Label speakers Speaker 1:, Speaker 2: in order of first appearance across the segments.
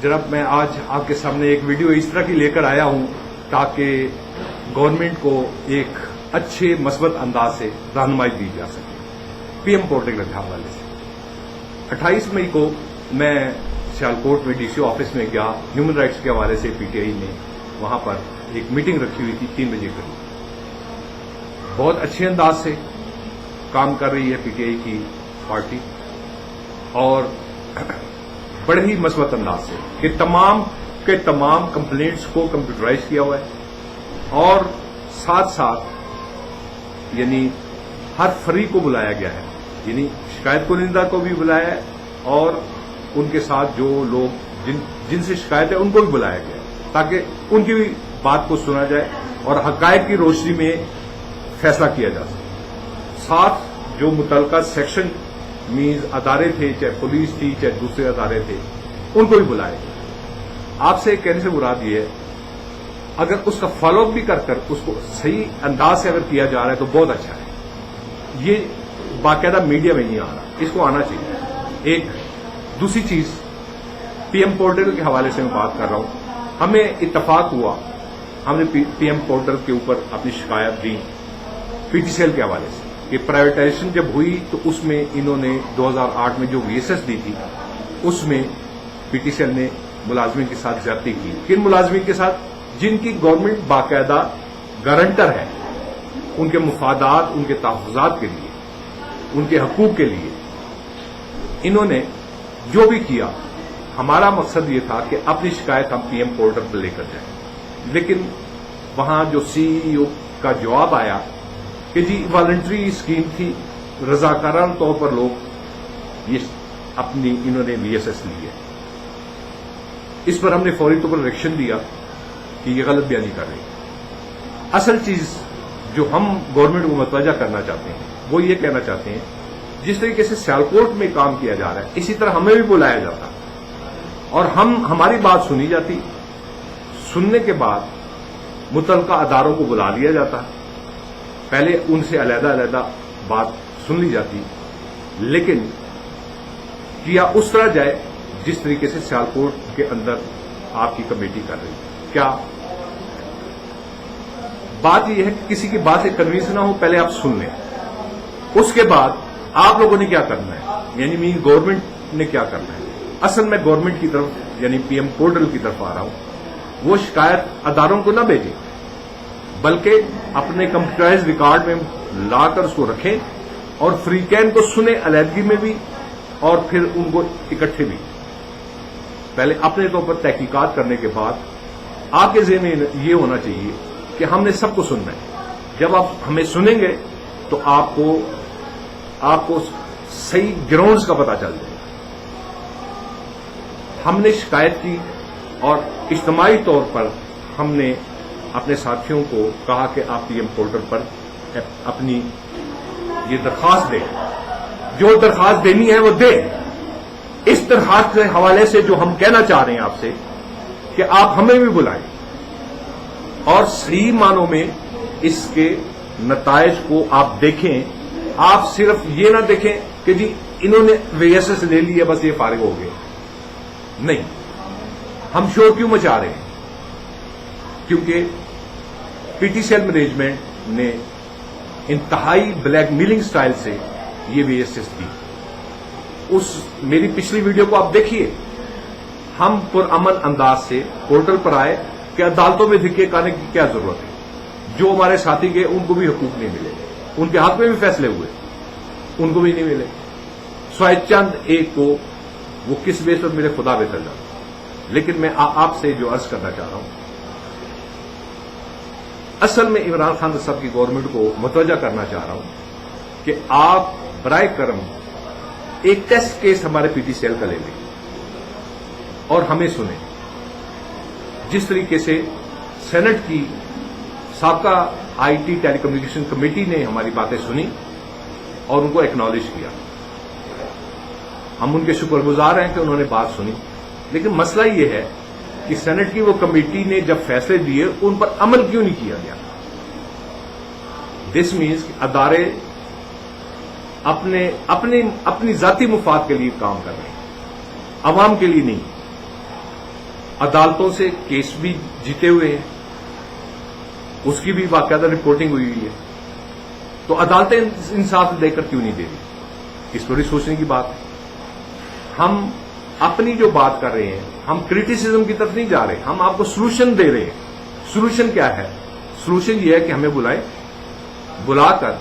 Speaker 1: जनाब, मैं आज आपके सामने एक वीडियो इस तरह की लेकर आया हूं ताकि गवर्नमेंट को एक अच्छे मस्बत अंदाज से रहनुमाई दी जा सके पीएम पोर्टल के हवाले से। 28 मई को मैं सियालकोट में डीसी ऑफिस में गया। ह्यूमन राइट्स के हवाले से पीटीआई ने वहां पर एक मीटिंग रखी हुई थी 3 बजे करीब। बहुत अच्छे अंदाज से काम कर रही है पीटीआई की पार्टी और बड़े ही मस्बत अंदाज से कि तमाम के तमाम कंप्लेंट्स को कंप्यूटराइज किया हुआ है और साथ साथ यानी हर फरीक को बुलाया गया है, यानी शिकायत कुनिंदा को भी बुलाया है और उनके साथ जो लोग जिनसे शिकायत है उनको भी बुलाया गया है ताकि उनकी भी बात को सुना जाए और हकायक की रोशनी में फैसला किया जा सके। साथ जो मुतल्लिका सेक्शन मीन्स अदारे थे, चाहे पुलिस थी चाहे दूसरे अदारे थे, उनको भी बुलाए। आपसे कहने से मुराद ये है अगर उसका फॉलोअप भी कर उसको सही अंदाज से अगर किया जा रहा है तो बहुत अच्छा है। ये बाकायदा मीडिया में नहीं आ रहा, इसको आना चाहिए। एक दूसरी चीज पीएम पोर्टल के हवाले से मैं बात कर रहा हूं। हमें इत्तफाक हुआ, हमने पीएम पोर्टल के ऊपर अपनी शिकायत दी पीटीसीएल के हवाले से कि प्राइवेटाइजेशन जब हुई तो उसमें इन्होंने 2008 में जो वीएसएस दी थी उसमें पीटीसीएल ने मुलाजमीन के साथ ज्यादती की। किन मुलाजमीन के साथ? जिनकी गवर्नमेंट बाकायदा गारंटर है उनके मुफादात, उनके तहफ़्फ़ुज़ात के लिए, उनके हकूक के लिए इन्होंने जो भी किया। हमारा मकसद ये था कि अपनी शिकायत हम पीएम पोर्टल पर लेकर जाएं, लेकिन वहां जो सीईओ का जवाब आया कि जी वॉलंटरी स्कीम थी, रजाकाराना तौर पर लोग ये अपनी इन्होंने वीएसएस ली है। इस पर हमने फौरी तौर पर रिएक्शन दिया कि ये गलत बयानी कर रही है। असल चीज जो हम गवर्नमेंट को मतवजा करना चाहते हैं वो ये कहना चाहते हैं जिस तरीके से सियालकोट में काम किया जा रहा है इसी तरह हमें भी बुलाया जाता और हमारी बात सुनी जाती। सुनने के बाद मुतल्लिका अदारों को बुला लिया जाता, पहले उनसे अलग-अलग बात सुन ली जाती, लेकिन किया उस तरह जाए जिस तरीके से सियालकोट के अंदर आपकी कमेटी कर रही है। क्या बात यह है कि किसी की बात से कन्विंस ना हो, पहले आप सुन लें, उसके बाद आप लोगों ने क्या करना है, यानी मीन गवर्नमेंट ने क्या करना है। असल में गवर्नमेंट की तरफ यानी पीएम पोर्टल की तरफ आ रहा हूं। वो शिकायत अदारों को ना भेजें बल्कि अपने कंप्यूटराइज रिकॉर्ड में लाकर उसको रखें और फ्रीकैन को सुने अलहदगी में भी और फिर उनको इकट्ठे भी। पहले अपने तौर पर तहकीकात करने के बाद आपके ज़हन में ये होना चाहिए कि हमने सबको सुनना है। जब आप हमें सुनेंगे तो आपको सही ग्राउंड्स का पता चल जाएगा। हमने शिकायत की और इज्तिमाई तौर पर हमने अपने साथियों को कहा कि आप पीएम पोर्टल पर अपनी ये दरखास्त दें, जो दरखास्त देनी है वो दें। इस दरखास्त के हवाले से जो हम कहना चाह रहे हैं आपसे कि आप हमें भी बुलाएं और सही मानों में इसके नतायज को आप देखें। आप सिर्फ ये ना देखें कि जी इन्होंने वीएसएस ले लिया बस ये फारिग हो गए। नहीं, हम शोर क्यों मचा रहे हैं? क्योंकि पीटीसीएल मैनेजमेंट ने इंतहाई ब्लैकमेलिंग स्टाइल से ये वीएसएस दी। उस मेरी पिछली वीडियो को आप देखिए। हम पुरअमन अंदाज से पोर्टल पर आए कि अदालतों में धिक्के खाने की क्या जरूरत है। जो हमारे साथी गए उनको भी हकूक नहीं मिले, उनके हाथ में भी फैसले हुए, उनको भी नहीं मिले। स्वाय चंद एक को वो किस बेस पर मेरे खुदा बेहतर जाता। लेकिन मैं आपसे जो अर्ज करना चाह रहा हूं, असल में इमरान खान साहब की गवर्नमेंट को मुतवज्जा करना चाह रहा हूं कि आप बराए करम एक टेस्ट केस हमारे पीटीसीएल का ले लें और हमें सुने। जिस तरीके से सेनेट की साबका आईटी टेलीकम्युनिकेशन कमेटी ने हमारी बातें सुनी और उनको एक्नॉलेज किया, हम उनके शुक्रगुजार हैं कि उन्होंने बात सुनी। लेकिन मसला ये है कि सेनेट की वो कमेटी ने जब फैसले दिए उन पर अमल क्यों नहीं किया गया। दिस मीन्स अदारे अपनी जाती मुफाद के लिए काम कर रहे हैं, अवाम के लिए नहीं। عدالتوں سے کیس بھی جیتے ہوئے ہیں، اس کی بھی باقاعدہ رپورٹنگ ہوئی ہے، تو عدالتیں انصاف دے کر کیوں نہیں دے رہی؟ اس پر بھی سوچنے کی بات ہے۔ ہم اپنی جو بات کر رہے ہیں، ہم کریٹیسزم کی طرف نہیں جا رہے، ہم آپ کو سولوشن دے رہے ہیں۔ سولوشن کیا ہے؟ سولوشن یہ ہے کہ ہمیں بلائیں، بلا کر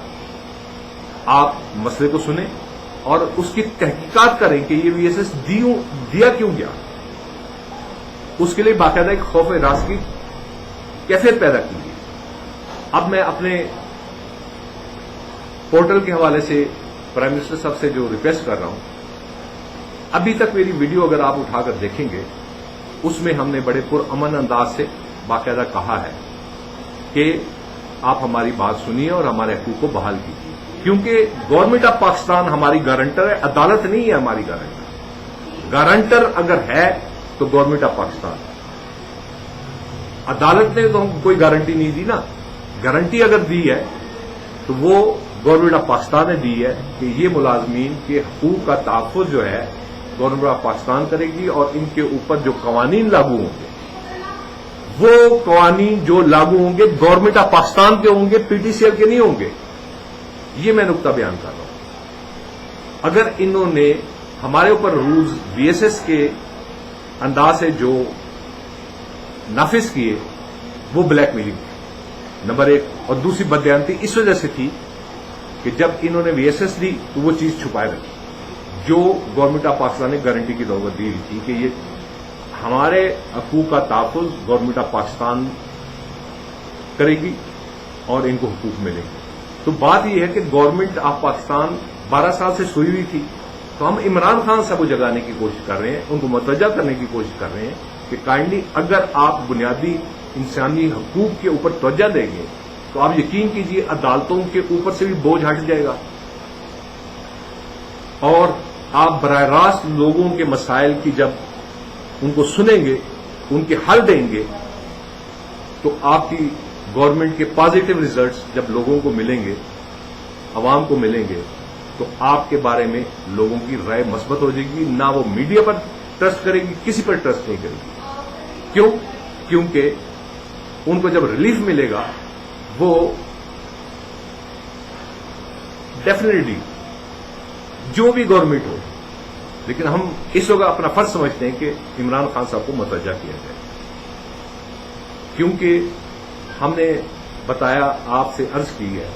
Speaker 1: آپ مسئلے کو سنیں اور اس کی تحقیقات کریں کہ یہ وی ایس ایس دیا کیوں گیا۔ اس کے لیے باقاعدہ ایک خوف راست کی کیفیت پیدا کی گئی۔ اب میں اپنے پورٹل کے حوالے سے پرائم منسٹر صاحب سے جو ریکویسٹ کر رہا ہوں، ابھی تک میری ویڈیو اگر آپ اٹھا کر دیکھیں گے، اس میں ہم نے بڑے پرامن انداز سے باقاعدہ کہا ہے کہ آپ ہماری بات سنیے اور ہمارے حقوق کو بحال کیجیے، کیونکہ گورنمنٹ آف پاکستان ہماری گارنٹر ہے، عدالت نہیں ہے ہماری گارنٹر۔ گارنٹر اگر ہے تو گورنمنٹ آف پاکستان، عدالت نے تو ہم کوئی گارنٹی نہیں دی نا۔ گارنٹی اگر دی ہے تو وہ گورنمنٹ آف پاکستان نے دی ہے کہ یہ ملازمین کے حقوق کا تحفظ جو ہے گورنمنٹ آف پاکستان کرے گی، اور ان کے اوپر جو قوانین لاگو ہوں گے وہ قوانین جو لاگو ہوں گے گورنمنٹ آف پاکستان کے ہوں گے، پی ٹی سی ایل کے نہیں ہوں گے۔ یہ میں نقطہ بیان کر رہا ہوں۔ اگر انہوں نے ہمارے اوپر رولز وی ایس ایس کے انداز سے جو نافذ کیے وہ بلیک میلنگ نمبر ایک، اور دوسری بددیانتی اس وجہ سے تھی کہ جب انہوں نے وی ایس ایس دی تو وہ چیز چھپائے رکھی جو گورنمنٹ آف پاکستان نے گارنٹی کی ضرورت دی تھی کہ یہ ہمارے حقوق کا تحفظ گورنمنٹ آف پاکستان کرے گی اور ان کو حقوق ملے گی۔ تو بات یہ ہے کہ گورنمنٹ آف پاکستان 12 سال سے سوئی ہوئی تھی، تو ہم عمران خان صاحب کو جگانے کی کوشش کر رہے ہیں، ان کو متوجہ کرنے کی کوشش کر رہے ہیں کہ کائنڈلی اگر آپ بنیادی انسانی حقوق کے اوپر توجہ دیں گے تو آپ یقین کیجیے عدالتوں کے اوپر سے بھی بوجھ ہٹ جائے گا، اور آپ براہ راست لوگوں کے مسائل کی جب ان کو سنیں گے، ان کے حل دیں گے، تو آپ کی گورنمنٹ کے پازیٹو ریزلٹس جب لوگوں کو ملیں گے، عوام کو ملیں گے، تو آپ کے بارے میں لوگوں کی رائے مثبت ہو جائے گی۔ نہ وہ میڈیا پر ٹرسٹ کرے گی، کسی پر ٹرسٹ نہیں کرے گی۔ کیوں؟ کیونکہ ان کو جب ریلیف ملے گا وہ ڈیفینیٹلی جو بھی گورنمنٹ ہو، لیکن ہم اس وقت اپنا فرض سمجھتے ہیں کہ عمران خان صاحب کو متوجہ کیا جائے، کیونکہ ہم نے بتایا، آپ سے عرض کی ہے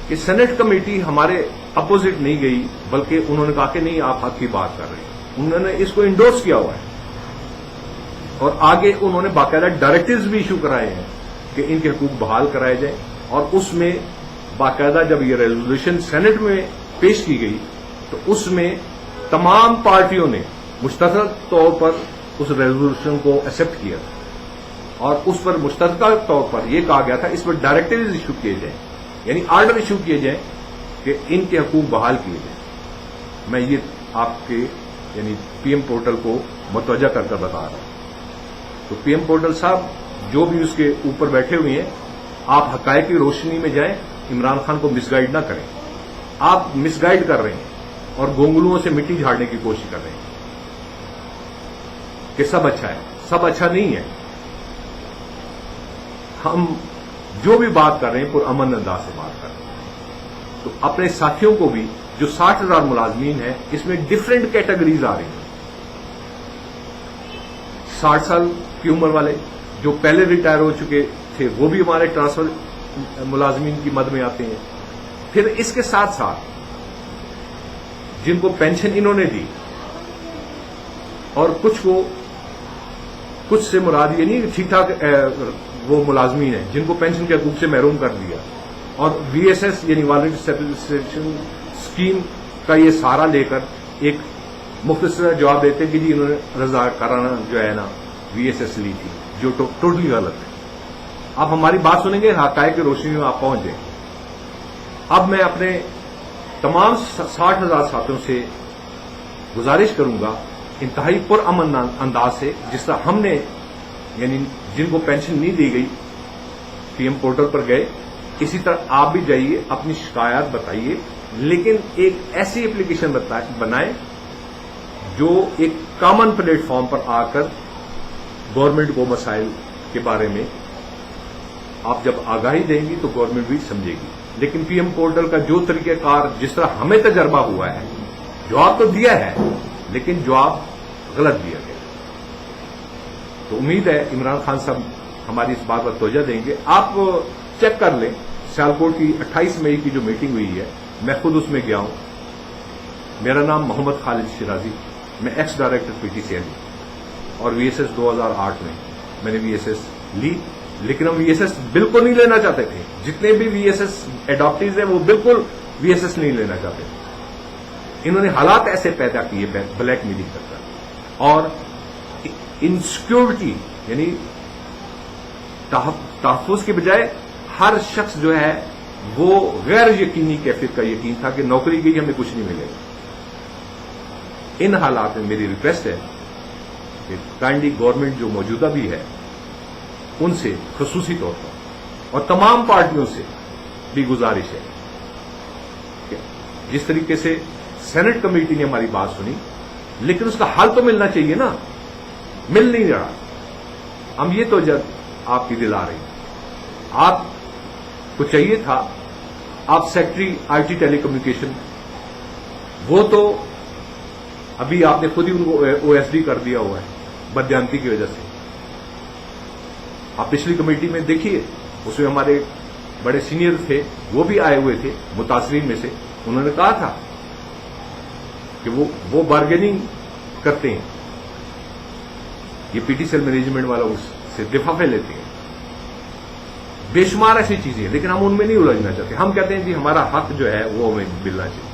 Speaker 1: کہ سینٹ کمیٹی ہمارے اپوزٹ نہیں گئی، بلکہ انہوں نے کہا کہ نہیں آپ حق کی بات کر رہے ہیں، انہوں نے اس کو انڈورس کیا ہوا ہے، اور آگے انہوں نے باقاعدہ ڈائریکٹیوز بھی ایشو کرائے ہیں کہ ان کے حقوق بحال کرائے جائیں، اور اس میں باقاعدہ جب یہ ریزولوشن سینٹ میں پیش کی گئی تو اس میں تمام پارٹیوں نے مشترکہ طور پر اس ریزولوشن کو ایکسپٹ کیا، اور اس پر مشترکہ طور پر یہ کہا گیا تھا اس پر ڈائریکٹیوز ایشو کیے جائیں، یعنی آرڈر ایشو کیے جائیں کہ ان کے حقوق بحال کیے جائیں۔ میں یہ آپ کے یعنی پی ایم پورٹل کو متوجہ کر کر بتا رہا ہوں۔ تو پی ایم پورٹل صاحب جو بھی اس کے اوپر بیٹھے ہوئے ہیں، آپ حقائق کی روشنی میں جائیں، عمران خان کو مس گائیڈ نہ کریں۔ آپ مس گائیڈ کر رہے ہیں اور گونگلوؤں سے مٹی جھاڑنے کی کوشش کر رہے ہیں کہ سب اچھا ہے، سب اچھا نہیں ہے۔ ہم جو بھی بات کر رہے ہیں پرامن انداز سے بات کر رہے ہیں، تو اپنے ساتھیوں کو بھی جو 60,000 ملازمین ہیں، اس میں ڈفرینٹ کیٹیگریز آ رہی ہیں۔ 60 سال کی عمر والے جو پہلے ریٹائر ہو چکے تھے وہ بھی ہمارے ٹرانسفر ملازمین کی مد میں آتے ہیں۔ پھر اس کے ساتھ ساتھ جن کو پینشن انہوں نے دی، اور کچھ سے مراد یہ نہیں کہ ٹھیک ٹھاک وہ ملازمین ہیں جن کو پینشن کے حقوق سے محروم کر دیا، اور وی ایس ایس یعنی والنٹری سیٹلمنٹ اسکیم کا یہ سہارا لے کر ایک مختصر جواب دیتے ہیں کہ جی انہوں نے رضاکارانہ جو ہے نا وی ایس ایس لی تھی، جو ٹوٹلی غلط ہے۔ آپ ہماری بات سنیں گے، حقائق کی روشنی میں آپ پہنچ جائیں۔ اب میں اپنے تمام 60,000 ساتھیوں سے گزارش کروں گا انتہائی پرامن انداز سے، جس طرح ہم نے یعنی جن کو پینشن نہیں دی گئی پی ایم پورٹل پر گئے، اسی طرح آپ بھی جائیے، اپنی شکایات بتائیے، لیکن ایک ایسی اپلیکیشن بنائیں جو ایک کامن پلیٹ فارم پر آ کر गवर्नमेंट को मसाइल के बारे में आप जब आगाही देंगी तो गवर्नमेंट भी समझेगी। लेकिन पीएम पोर्टल का जो तरीक़ेकार जिस तरह हमें तजर्बा हुआ है, जवाब तो दिया है लेकिन जवाब गलत दिया गया। तो उम्मीद है इमरान खान साहब हमारी इस बात पर तवज्जो देंगे। आप चेक कर लें, सियालकोट की 28 मई की जो मीटिंग हुई है, मैं खुद उसमें गया हूं। मेरा नाम मोहम्मद खालिद शिराजी, मैं एक्स डायरेक्टर पीटीसीएल और वीएसएस 2008 में मैंने वीएसएस ली। लेकिन हम वीएसएस बिल्कुल नहीं लेना चाहते थे। जितने भी वीएसएस एडॉप्टीज हैं वो बिल्कुल वीएसएस नहीं लेना चाहते थे। इन्होंने हालात ऐसे पैदा किए ब्लैक मेलिंग करकर और इनसिक्योरिटी यानी तहफ़्फ़ुज़ के बजाय हर शख्स जो है वो गैर यकीनी कैफियत का यकीन था कि नौकरी गई हमें कुछ नहीं मिलेगा। इन हालात में मेरी रिक्वेस्ट है कि काइंडली गवर्नमेंट जो मौजूदा भी है उनसे खसूसी तौर पर और तमाम पार्टियों से भी गुजारिश है कि जिस तरीके से सेनेट कमेटी ने हमारी बात सुनी, लेकिन उसका हल तो मिलना चाहिए ना, मिल नहीं रहा। हम ये तो जब आपकी दिला रही, आपको चाहिए था आप सेक्रेटरी आईटी टेलीकम्युनिकेशन, वो तो अभी आपने खुद ही उनको ओएसडी कर दिया हुआ है बदयांती की वजह से। आप पिछली कमेटी में देखिए, उसमें हमारे बड़े सीनियर थे, वो भी आए हुए थे मुतासरीन में से। उन्होंने कहा था कि वो बार्गेनिंग करते हैं, ये पीटीसीएल मैनेजमेंट वाला उससे लिफाफे लेते हैं, बेशुमार ऐसी चीजें, लेकिन हम उनमें नहीं उलझना चाहते। हम कहते हैं कि हमारा हक जो है वो हमें मिलना चाहिए।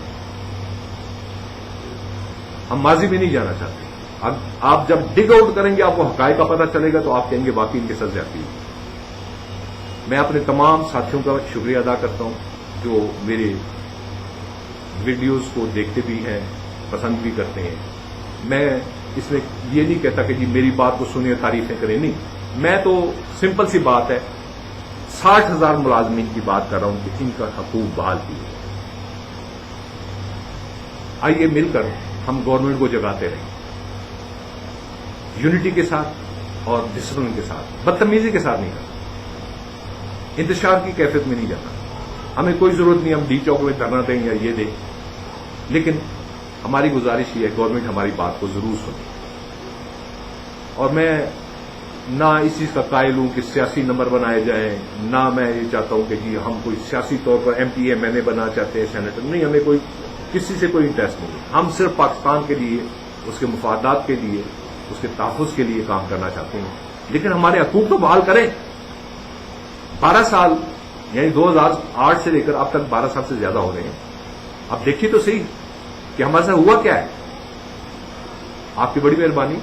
Speaker 1: हम माजी में नहीं जाना चाहते। अब आप जब डिग आउट करेंगे आपको हकायक का पता चलेगा तो आप कहेंगे वाकई इनके साथ ज्यादती है। मैं अपने तमाम साथियों का शुक्रिया अदा करता हूं जो मेरे वीडियोस को देखते भी हैं, पसंद भी करते हैं। मैं इसमें ये नहीं कहता कि जी मेरी बात को सुनिए तारीफें करें, नहीं। मैं तो सिंपल सी बात है 60,000 मुलाजमीन की बात कर रहा हूं कि इनका हकूक बहाल किए। आइए मिलकर हम गवर्नमेंट को जगाते रहें, यूनिटी के साथ और डिसिप्लिन के साथ, बदतमीजी के साथ नहीं करना, इंतशार की कैफियत में नहीं जाना। हमें कोई जरूरत नहीं हम डी चौक में धरना दें या ये दें, लेकिन हमारी गुजारिश ये है गवर्नमेंट हमारी बात को जरूर सुने। और मैं ना इस चीज का कायल हूं कि सियासी नंबर बनाए जाएं, ना मैं ये चाहता हूं कि जी हम कोई सियासी तौर पर एमपी एमएलए बना चाहते हैं, सेनेटर नहीं। हमें कोई किसी से कोई इंटरेस्ट नहीं है। हम सिर्फ पाकिस्तान के लिए, उसके मुफादात के लिए, उसके तहफ़्फ़ुज़ के लिए काम करना चाहते हैं। लेकिन हमारे हकूक तो बहाल करें। 12 साल यानी 2008 से लेकर अब तक 12 साल से ज्यादा हो रहे हैं। अब देखिए तो सही कि हमारे साथ हुआ क्या है। आपकी बड़ी मेहरबानी।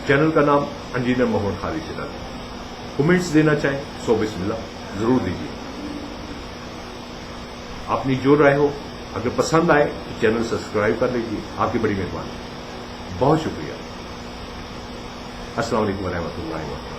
Speaker 1: चैनल का नाम इंजीनियर मोहम्मद खालिद शिराजी। कमेंट्स देना चाहें सो बिस्मिल्लाह जरूर दीजिए। अपनी जो राय हो, अगर पसंद आए तो चैनल सब्सक्राइब कर लीजिए। आपकी बड़ी मेहरबानी, बहुत शुक्रिया। अस्सलाम वालेकुम व रहमतुल्लाहि व बरकातहू।